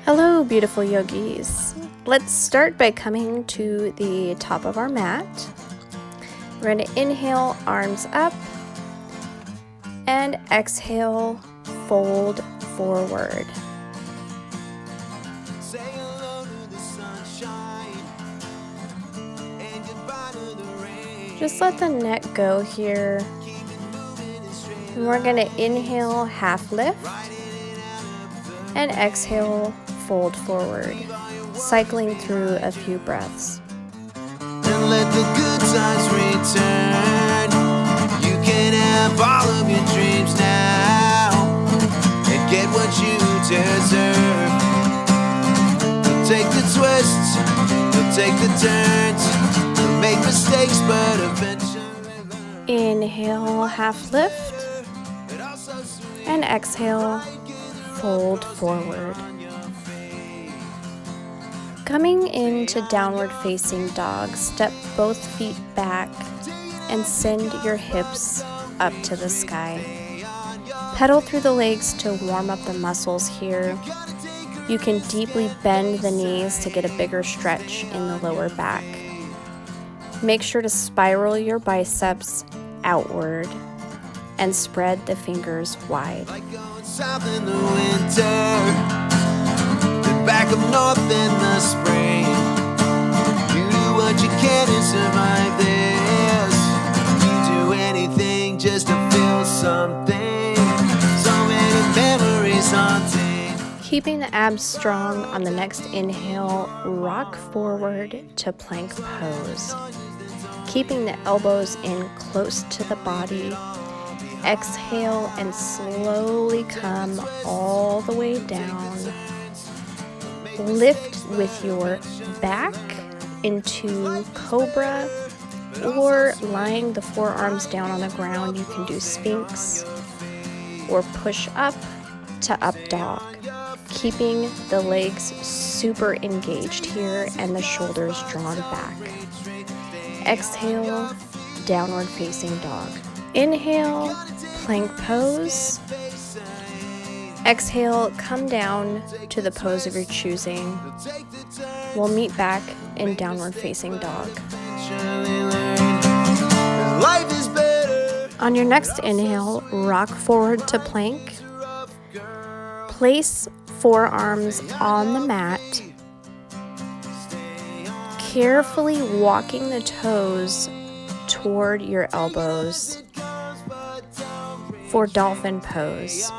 Hello, beautiful yogis. Let's start by coming to the top of our mat. We're going to inhale, arms up, and exhale, fold forward. Just let the neck go here. And we're going to inhale, half lift, and exhale, fold forward, cycling through a few breaths. And let the good times return. You can have all of your dreams now and get what you deserve. You'll take the twists, you'll take the turns, you'll make mistakes, but eventually learn. Inhale, half lift, and exhale, fold forward. Coming into downward facing dog, step both feet back and send your hips up to the sky. Pedal through the legs to warm up the muscles here. You can deeply bend the knees to get a bigger stretch in the lower back. Make sure to spiral your biceps outward and spread the fingers wide. Like going south in the winter, back up north in the spring. You do what you can to survive this. You do anything just to feel something. So many memories haunting. Keeping the abs strong on the next inhale, rock forward to plank pose. Keeping the elbows in close to the body. Exhale and slowly come all the way down. Lift with your back into cobra, or lying the forearms down on the ground. You can do sphinx or push up to up dog, keeping the legs super engaged here and the shoulders drawn back. Exhale, downward facing dog. Inhale, plank pose. Exhale, come down to the pose of your choosing. We'll meet back in downward facing dog. On your next inhale, rock forward to plank. Place forearms on the mat. Carefully walking the toes toward your elbows for dolphin pose.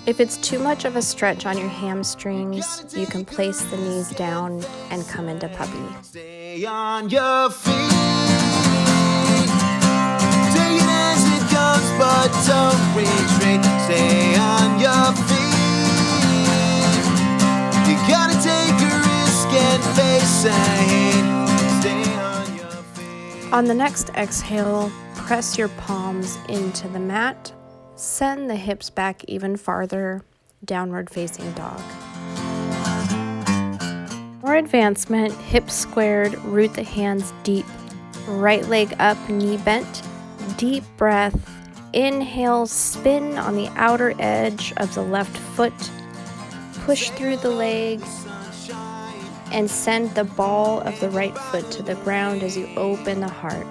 If it's too much of a stretch on your hamstrings, you can place the knees down and come into puppy. Stay on your feet. Take it as it comes, but don't retreat. Stay on your feet. You gotta take a risk and face ahead. Stay on your feet. On the next exhale, press your palms into the mat. Send the hips back even farther, downward facing dog. More advancement, hips squared, root the hands deep. Right leg up, knee bent. Deep breath. Inhale, spin on the outer edge of the left foot. Push through the legs and send the ball of the right foot to the ground as you open the heart.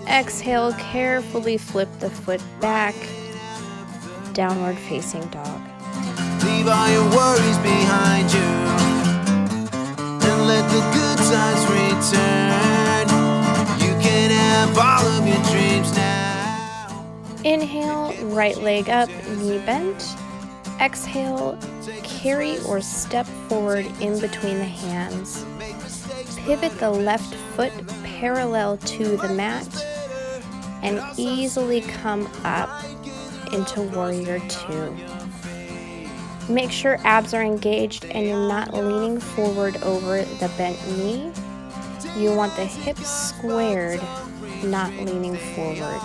Exhale, carefully flip the foot back, downward facing dog. Leave all your worries behind you and let the good times return. You can have all of your dreams now. Inhale, right leg up, knee bent. Exhale, carry or step forward in between the hands. Pivot the left foot parallel to the mat and easily come up into warrior two. Make sure abs are engaged and you're not leaning forward over the bent knee. You want the hips squared, not leaning forward.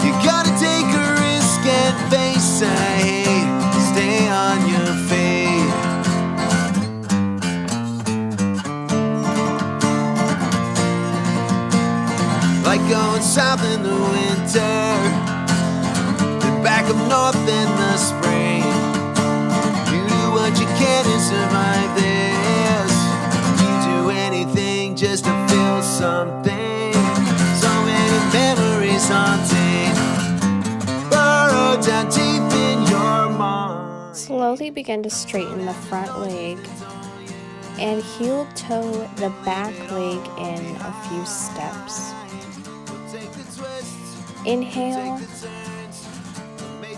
You gotta take a risk and face ahead. Stay on your feet. Like going south in the winter, then back up north in the spring. You do what you can to survive this. You do anything just to feel something. So many memories haunting, burrowed down deep in your mind. Slowly begin to straighten the front leg and heel toe the back leg in a few steps. Inhale,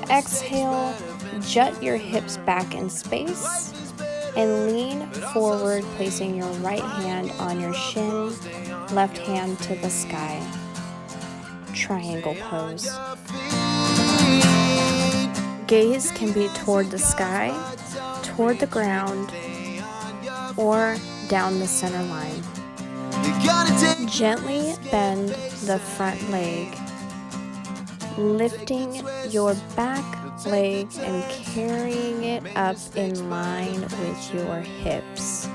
exhale, jut your hips back in space and lean forward, placing your right hand on your shin, left hand to the sky. Triangle pose. Gaze can be toward the sky, toward the ground, or down the center line. Gently bend the front leg, lifting your back leg and carrying it up in line with your hips.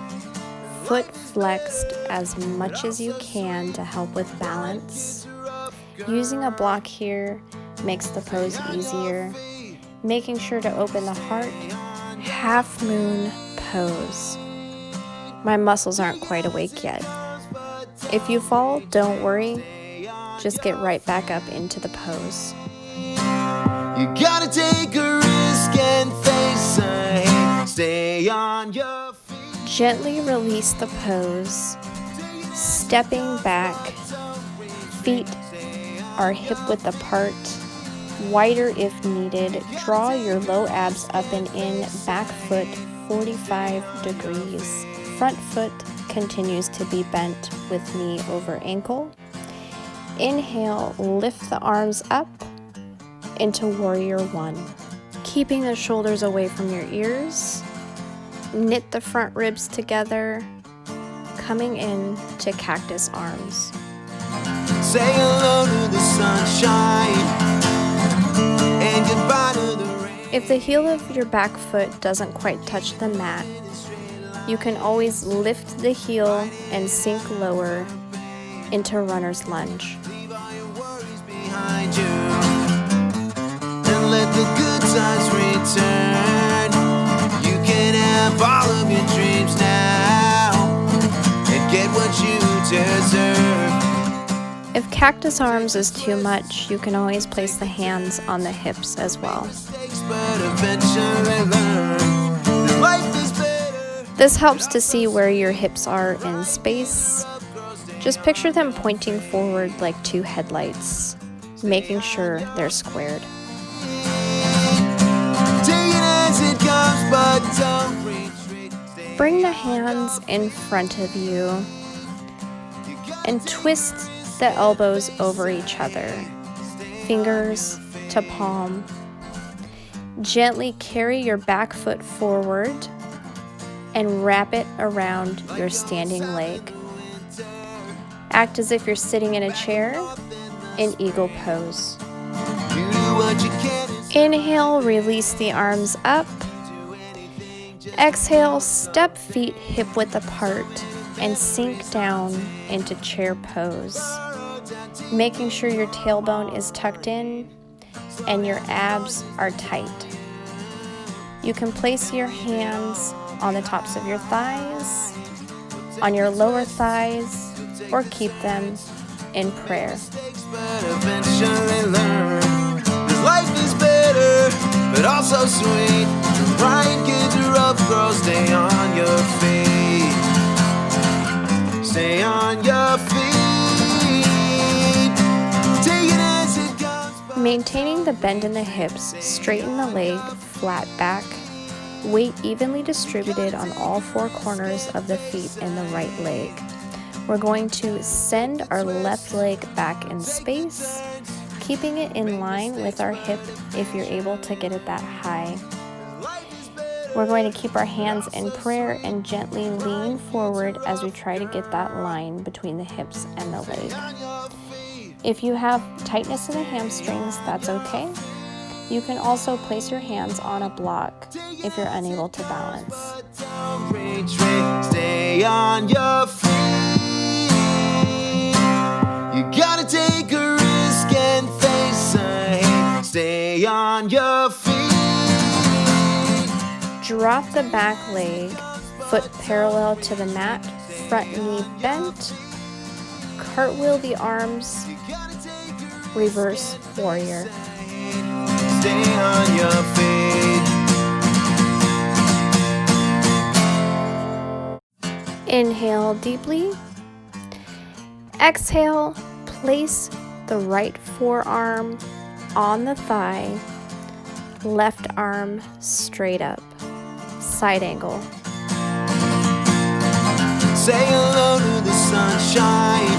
Foot flexed as much as you can to help with balance. Using a block here makes the pose easier. Making sure to open the heart, half moon pose. My muscles aren't quite awake yet. If you fall, don't worry. Just get right back up into the pose. You gotta take a risk and face ahead. Stay on your feet. Gently release the pose, stepping back. Feet are hip-width apart, wider if needed. Draw your low abs up and in, back foot 45 degrees. Front foot continues to be bent with knee over ankle. Inhale, lift the arms up into warrior one. Keeping the shoulders away from your ears, knit the front ribs together, coming in to cactus arms. Say hello to the sunshine and goodbye to the rain. If the heel of your back foot doesn't quite touch the mat, you can always lift the heel and sink lower into runner's lunge. Leave all your worries behind you and let the good times return. You can have all of your dreams now and get what you deserve. If cactus arms is too much, you can always place the hands on the hips as well. But eventually learn that life is better. This helps to see where your hips are in space. Just picture them pointing forward like two headlights, making sure they're squared. Take it as it comes, but don't retreat. Bring the hands in front of you and twist the elbows over each other, fingers to palm. Gently carry your back foot forward and wrap it around your standing leg. Act as if you're sitting in a chair in eagle pose. You do what you can. Inhale, release the arms up. Exhale, step feet hip-width apart and sink down into chair pose, making sure your tailbone is tucked in and your abs are tight. You can place your hands on the tops of your thighs, on your lower thighs, or keep them in prayer. But eventually learn that life is better, but also sweet. The right kids are rough girls, stay on your feet. Stay on your feet. Take it as it comes. Maintaining the bend in the hips, straighten the leg, flat back. Weight evenly distributed on all four corners of the feet in the right leg. We're going to send our left leg back in space, keeping it in line with our hip if you're able to get it that high. We're going to keep our hands in prayer and gently lean forward as we try to get that line between the hips and the leg. If you have tightness in the hamstrings, that's okay. You can also place your hands on a block if you're unable to balance. Stay on your feet. You gotta take a risk and face ahead. Stay Stay on your feet. Drop the back leg, foot parallel to the mat, front knee bent. Cartwheel the arms, reverse warrior. Stay on your feet. Inhale deeply. Exhale, place the right forearm on the thigh, left arm straight up, side angle. Say hello to the sunshine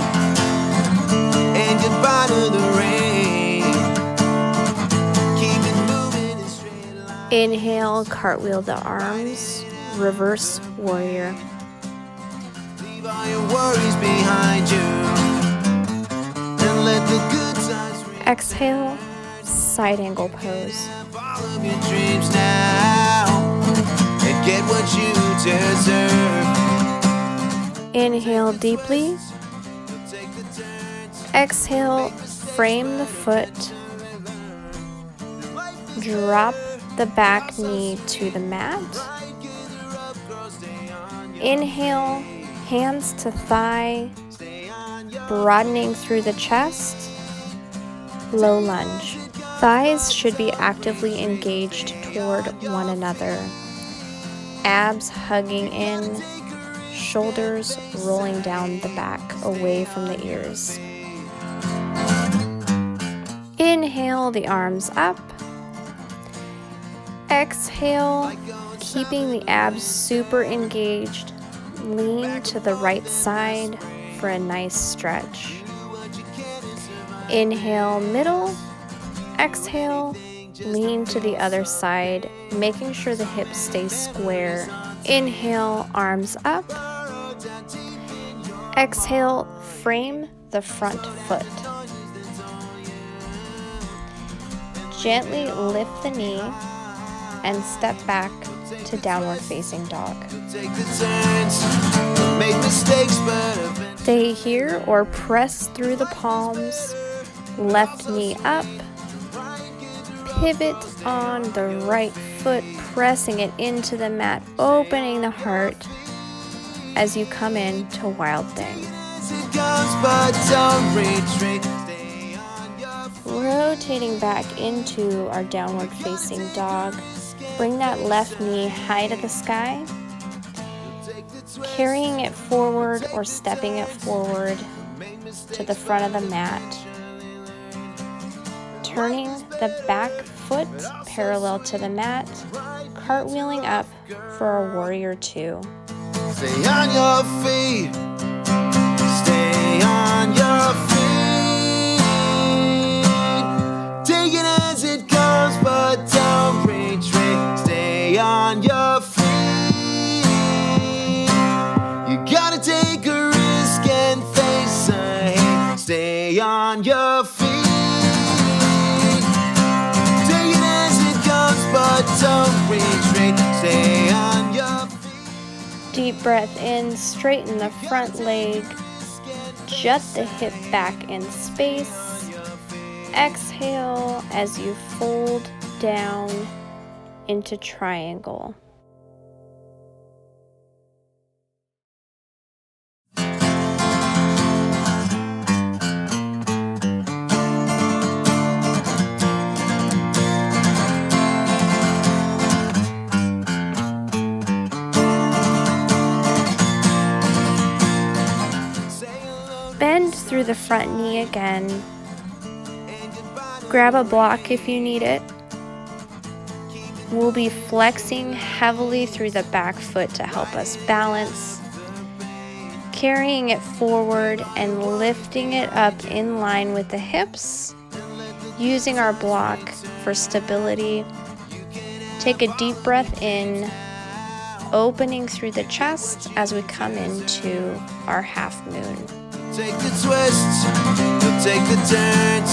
and goodbye to the rain. Keep it moving in straight line. Inhale, cartwheel the arms, reverse warrior. Leave all your worries behind you and let the good times Exhale, side angle pose. all of your dreams now and get what you deserve. Inhale deeply. Exhale, frame the foot. Drop the back knee to the mat. Inhale, hands to thigh, broadening through the chest. Low lunge. Thighs should be actively engaged toward one another. Abs hugging in, shoulders rolling down the back away from the ears. Inhale the arms up. Exhale, keeping the abs super engaged. Lean to the right side for a nice stretch. Inhale middle. Exhale, lean to the other side, making sure the hips stay square. Inhale, arms up. Exhale, frame the front foot. Gently lift the knee and step back to downward facing dog. Take the turns, make mistakes, but eventually Stay here or press through the palms. Left knee up. Pivot on the right foot, pressing it into the mat, opening the heart as you come into Wild Thing. it goes, but don't retreat. Stay on your feet. Rotating back into our downward facing dog. Bring that left knee high to the sky, carrying it forward or stepping it forward to the front of the mat. Turning the back foot parallel to the mat, cartwheeling up for a warrior two. Stay on your feet. Stay on your feet. Take it as it comes, but don't retreat. Stay on your feet. You gotta take a risk and face a hate. Stay on your feet. Take it as it comes, but don't retreat. Stay on your feet. Deep breath in, straighten the front leg, jut the hip back in space. Exhale as you fold down into triangle. Bend through the front knee again. Grab a block if you need it. We'll be flexing heavily through the back foot to help us balance, carrying it forward and lifting it up in line with the hips, using our block for stability. Take a deep breath in, opening through the chest as we come into our half moon. Take the twists, you'll take the turns.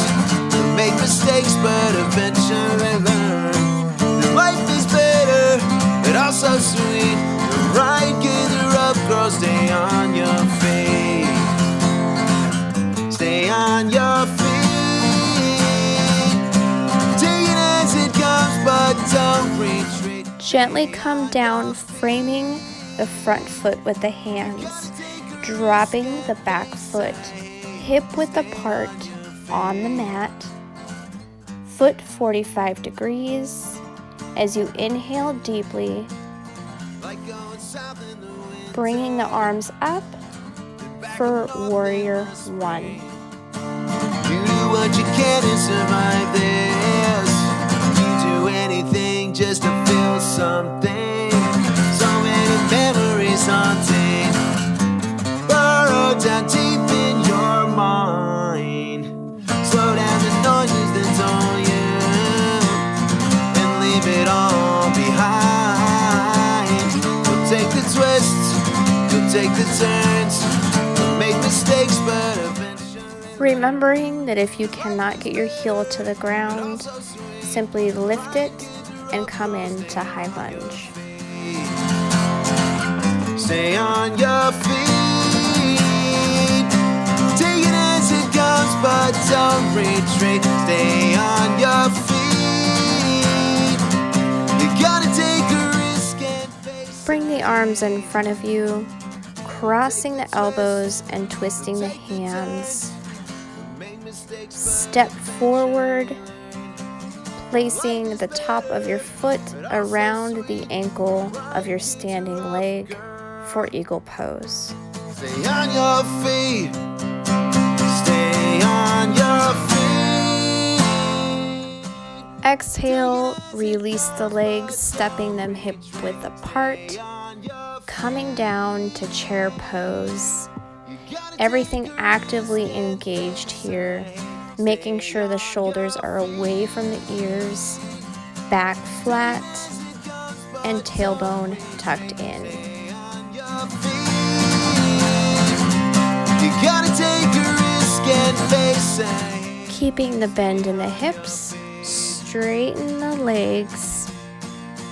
You'll make mistakes, but eventually learn. That life is better, but also sweet. The ride gets rough, girl, stay on your feet. Stay on your feet. Take it as Gently come down, framing the front foot with the hands, dropping the back foot hip-width apart on the mat, foot 45 degrees. As you inhale deeply, bringing the arms up for Warrior 1. You do what you can to survive this. You do anything just to feel something. So many memories haunting, burrowed down deep in your mind. Slow down the noises that dull you and leave it all behind. We'll take the twists, we'll take the turns, we'll make mistakes, but eventually. Remembering that if you cannot get your heel to the ground, simply lift it and come into high lunge. Stay on your feet. Take it as it comes, but don't retreat. Stay on your feet. You gotta take a risk and face. Bring the arms in front of you, crossing the elbows and twisting the hands. Step forward, placing the top of your foot around the ankle of your standing leg for eagle pose. Stay on your feet. Stay on your feet. Exhale, release the legs, stepping them hip-width apart, coming down to chair pose. Everything actively engaged here, making sure the shoulders are away from the ears, back flat, and tailbone tucked in. You gotta take a risk and face it. Keeping the bend in the hips, straighten the legs,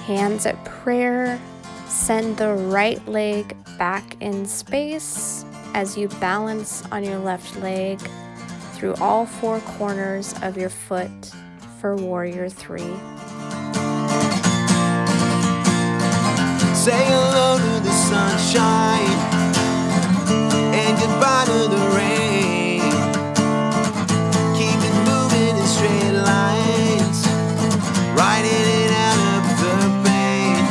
hands at prayer, send the right leg back in space as you balance on your left leg through all four corners of your foot for Warrior 3. Say hello to the sunshine and goodbye to the rain. Keep it moving in straight lines, right in and out of the pain.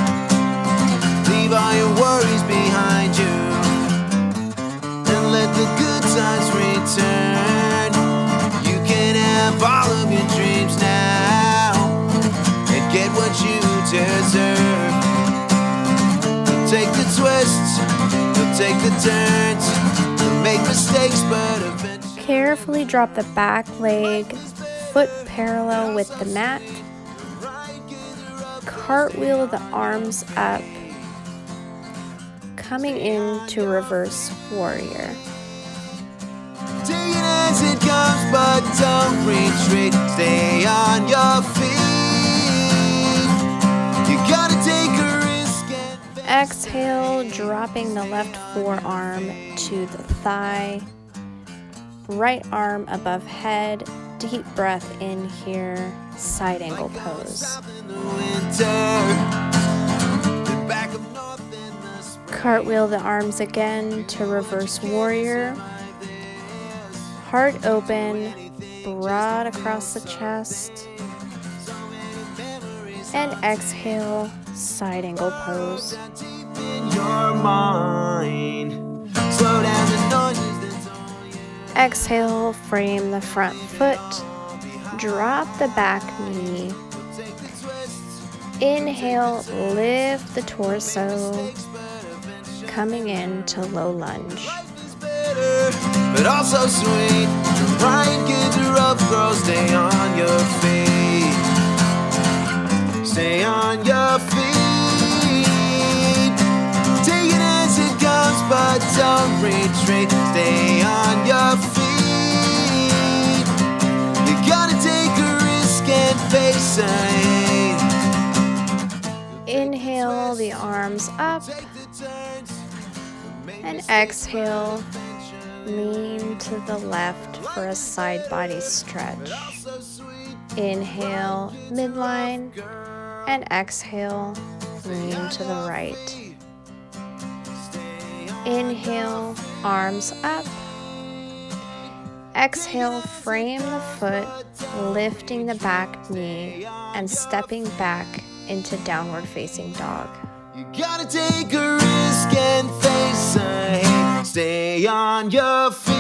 Leave all your worries behind you and let the good times return. You can have all of your dreams now and get what you deserve. Take the twists, you'll take the turns, you'll make mistakes, but eventually. Carefully drop the back leg, foot parallel with the mat. Cartwheel the arms up, coming into reverse warrior. Take it as it comes, but don't retreat. Stay on your feet. You gotta take a risk and Exhale, dropping the left forearm to the thigh, right arm above head, deep breath in here, side angle pose. Cartwheel the arms again to reverse warrior, heart open, broad across the chest, and exhale, side angle pose. Exhale, frame the front foot, drop the back knee. Inhale, lift the torso, coming into low lunge. But also sweet, right kids are rough girls, stay on your feet. Stay on your feet. Take it as it comes, but don't retreat. Stay on your feet. You gotta take a risk and face it. Inhale the arms up, and exhale, lean to the left for a side body stretch. Inhale midline, and exhale lean to the right. Inhale, arms up. Exhale, frame the foot, lifting the back knee and stepping back into downward facing dog. You gotta take a risk and face ahead. Stay on your feet.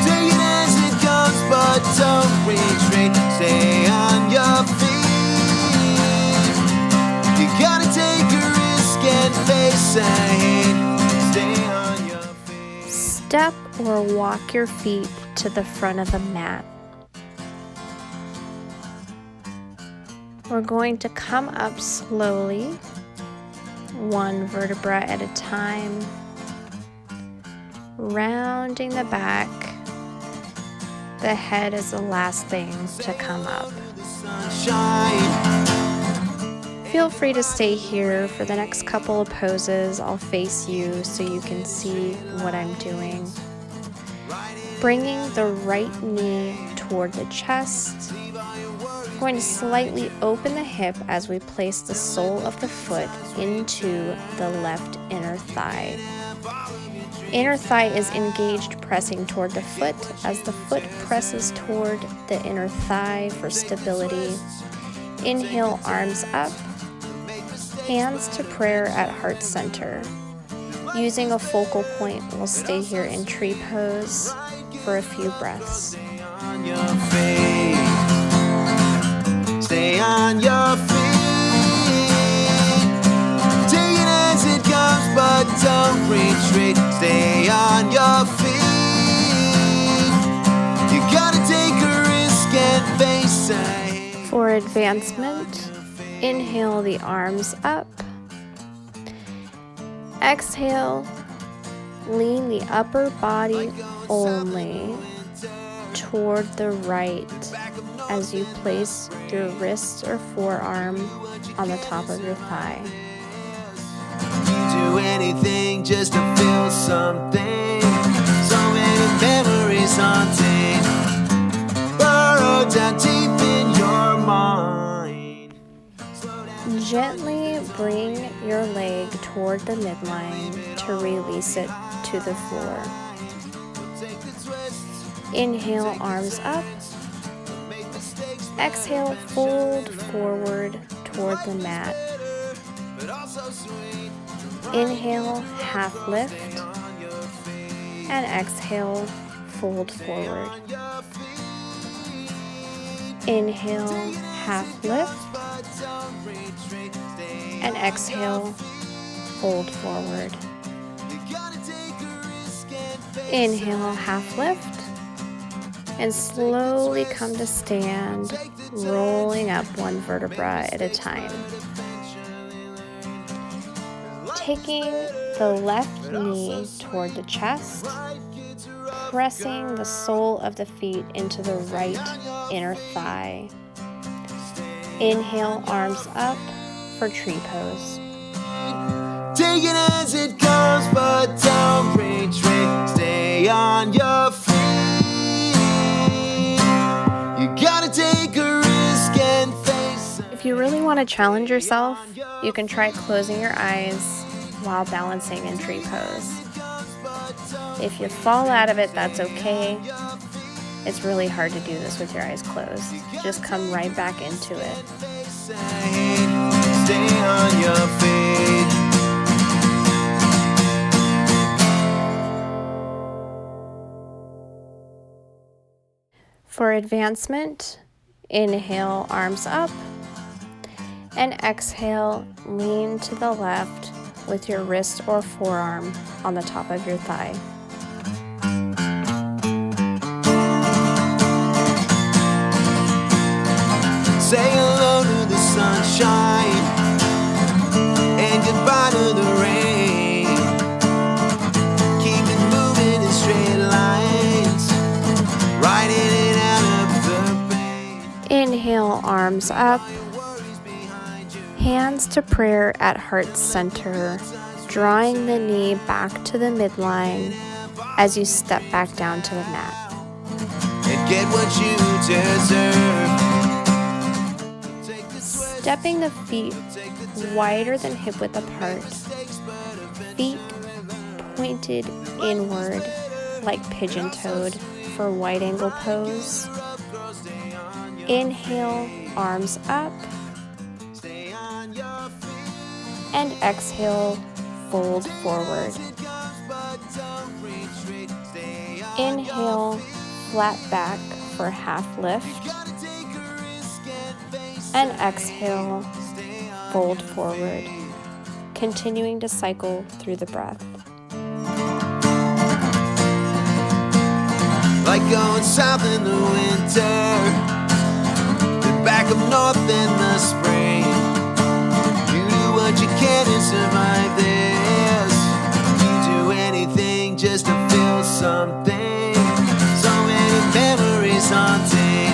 Take it as it comes, but don't retreat. Stay on your feet. You gotta take a risk and face ahead. Stay on your feet. Step or walk your feet to the front of the mat. We're going to come up slowly, one vertebra at a time, rounding the back. The head is the last thing to come up. Feel free to stay here for the next couple of poses. I'll face you so you can see what I'm doing. Bringing the right knee toward the chest. Going to slightly open the hip as we place the sole of the foot into the left inner thigh. Inner thigh is engaged, pressing toward the foot as the foot presses toward the inner thigh for stability. Inhale, arms up. Hands to prayer at heart center. Using a focal point, we'll stay here in tree pose for a few breaths. Stay on your feet. Take it as it comes, but don't retreat. Stay on your feet. You gotta take a risk and face ahead. For advancement, inhale the arms up. Exhale, lean the upper body only toward the right as you place your wrist or forearm on the top of your thigh. Do anything just to feel something. So many memories haunting, burrowed down deep in your mind. Gently bring your leg toward the midline to release it to the floor. Inhale, arms up. Exhale, fold forward toward the mat. Inhale, half lift. And exhale, fold forward. Inhale, half lift. And exhale, fold forward. Inhale, half lift. And slowly come to stand, rolling up one vertebra at a time. Taking the left knee toward the chest, pressing the sole of the feet into the right inner thigh. Inhale, arms up for tree pose. Take it as it comes, but don't retreat. Stay on your feet. You gotta take a risk and face. If you really want to challenge yourself, you can try closing your eyes while balancing in tree pose. If you fall out of it, that's okay. It's really hard to do this with your eyes closed. Just come right back into it. Stay on your feet. For advancement, inhale, arms up, and exhale, lean to the left with your wrist or forearm on the top of your thigh. Say hello to the sunshine and goodbye to the rain. Keep it moving in straight lines, riding it out of the pain. Inhale, arms up. Hands to prayer at heart center, drawing the knee back to the midline as you step back down to the mat. And get what you deserve. Stepping the feet wider than hip width apart, feet pointed inward like pigeon-toed for wide angle pose. Inhale, arms up, and exhale, fold forward. Inhale, flat back for half lift, and exhale, fold forward, continuing to cycle through the breath. Like going south in the winter, then back up north in the spring. You do what you can to survive this. You do anything just to feel something. So many memories haunting,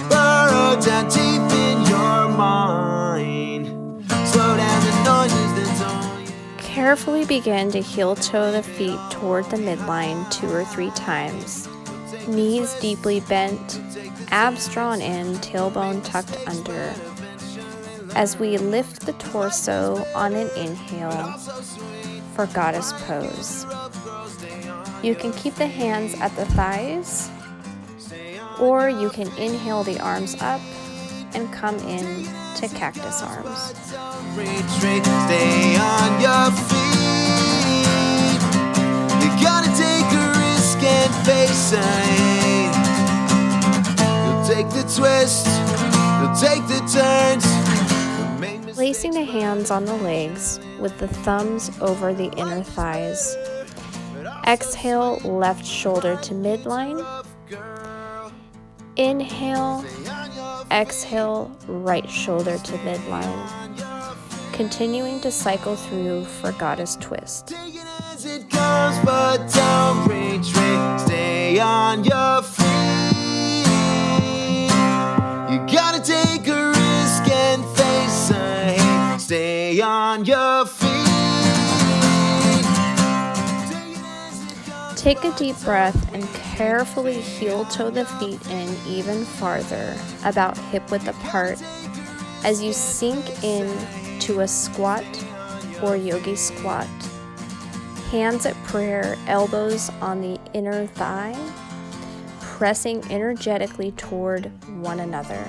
burrowed down deep in your mind. Slow down the noises that don't you. Carefully begin to heel-toe the feet toward the midline 2 or 3 times. Knees deeply bent, abs drawn in, tailbone tucked under. As we lift the torso on an inhale for goddess pose. You can keep the hands at the thighs, or you can inhale the arms up and come in to cactus arms. Retreat, stay on your feet. You gotta take a risk and face it. You'll take the twist, you'll take the turns. Placing the hands on the legs with the thumbs over the inner thighs. Exhale, left shoulder to midline. Inhale, exhale, right shoulder to midline. Continuing to cycle through for goddess twist. Take it as it comes, but don't retreat. Stay on your feet. You gotta take a risk and face it. Stay on your feet. Take a deep breath and carefully heel-toe the feet in even farther, about hip width apart, as you sink in to a squat or yogi squat. Hands at prayer, elbows on the inner thigh, pressing energetically toward one another.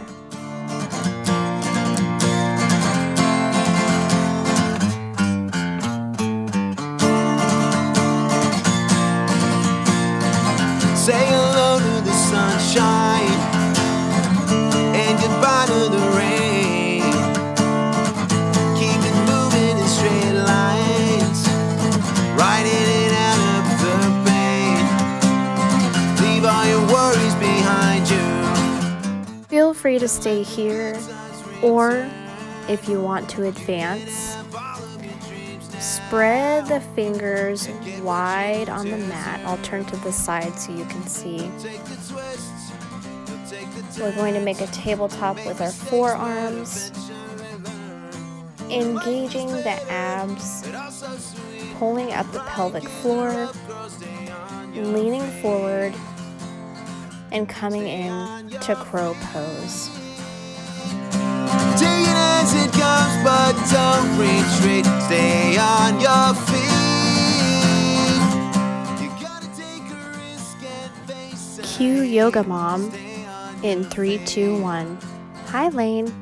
Say hello to the sunshine and goodbye to the rain. Keep it moving in straight lines, right in and out of the pain. Leave all your worries behind you. Feel free to stay here, or if you want to advance, spread the fingers wide on the mat. I'll turn to the side so you can see. We're going to make a tabletop with our forearms, engaging the abs, pulling up the pelvic floor, leaning forward, and coming in to crow pose. Take it as it comes, but don't retreat. Stay on your feet. You gotta take a risk and face it. Cue Yoga Mom in 3, 2, 1. Hi, Lane.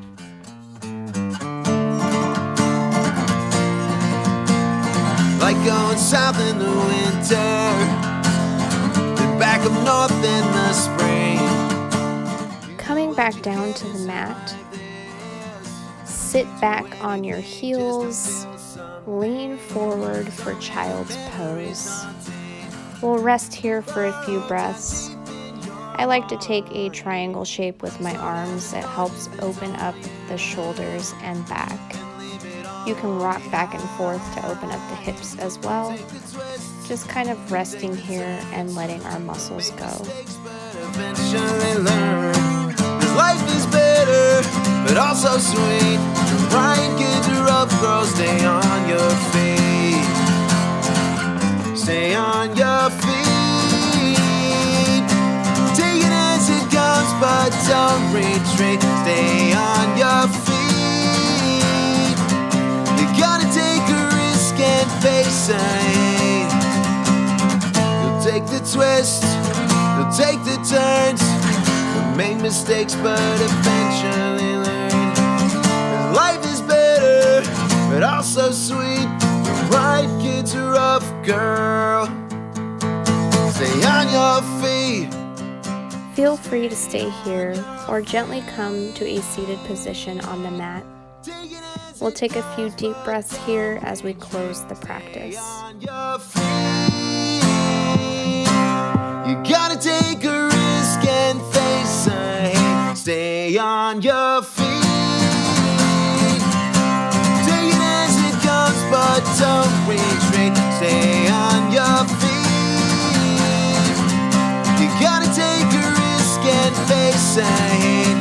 Like going south in the winter, then back up north in the spring. Coming back down to the mat. Sit back on your heels, lean forward for child's pose. We'll rest here for a few breaths. I like to take a triangle shape with my arms. It helps open up the shoulders and back. You can rock back and forth to open up the hips as well. Just kind of resting here and letting our muscles go. Eventually learn this life is better, but also sweet. The right gets rough, girl, stay on your feet. Stay on your feet. Take it as it comes, but don't retreat. Stay on your feet. take the turns, we'll make mistakes but eventually learn. 'Cause life is better, but also sweet. The right kid's a rough girl. Stay on your feet. Feel free to stay here or gently come to a seated position on the mat. We'll take a few deep breaths here as we close the practice. You gotta take a risk and face a hate. Stay on your feet. Take it as it comes, but don't retreat. Stay on your feet. You gotta take a risk and face a hate.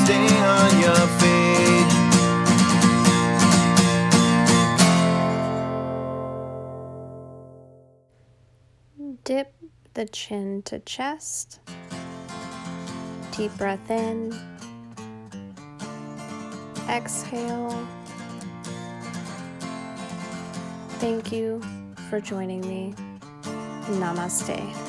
Stay on your feet. Dip the chin to chest. Deep breath in. Exhale. Thank you for joining me. Namaste.